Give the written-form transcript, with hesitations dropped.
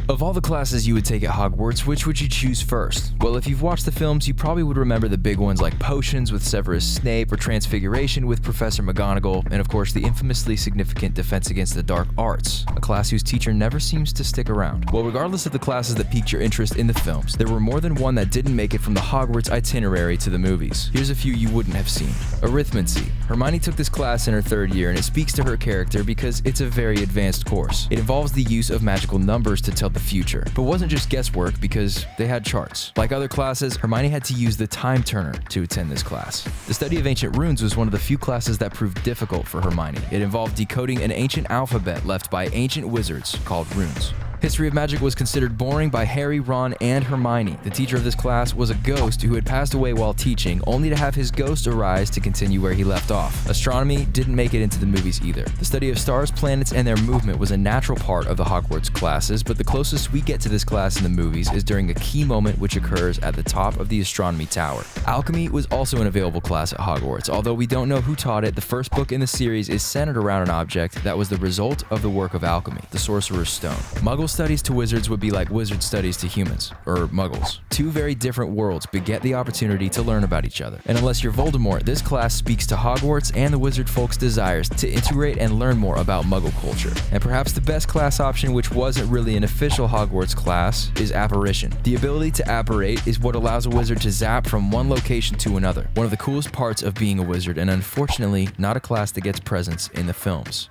Of all the classes you would take at Hogwarts, which would you choose first? Well, if you've watched the films, you probably would remember the big ones like Potions with Severus Snape or Transfiguration with Professor McGonagall, and of course the infamously significant Defense Against the Dark Arts, a class whose teacher never seems to stick around. Well, regardless of the classes that piqued your interest in the films, there were more than one that didn't make it from the Hogwarts itinerary to the movies. Here's a few you wouldn't have seen. Arithmancy. Hermione took this class in her third year, and it speaks to her character because it's a very advanced course. It involves the use of magical numbers to tell the future, but wasn't just guesswork because they had charts. Like other classes, Hermione had to use the time turner to attend this class. The study of ancient runes was one of the few classes that proved difficult for Hermione. It involved decoding an ancient alphabet left by ancient wizards called runes. History of Magic was considered boring by Harry, Ron, and Hermione. The teacher of this class was a ghost who had passed away while teaching, only to have his ghost arise to continue where he left off. Astronomy didn't make it into the movies either. The study of stars, planets, and their movement was a natural part of the Hogwarts classes, but the closest we get to this class in the movies is during a key moment which occurs at the top of the astronomy tower. Alchemy was also an available class at Hogwarts. Although we don't know who taught it, the first book in the series is centered around an object that was the result of the work of alchemy, the Sorcerer's Stone. Muggle studies to wizards would be like wizard studies to humans, or muggles. Two very different worlds beget the opportunity to learn about each other. And unless you're Voldemort, this class speaks to Hogwarts and the wizard folk's desires to integrate and learn more about muggle culture. And perhaps the best class option, which wasn't really an official Hogwarts class, is Apparition. The ability to apparate is what allows a wizard to zap from one location to another. One of the coolest parts of being a wizard, and unfortunately not a class that gets presents in the films.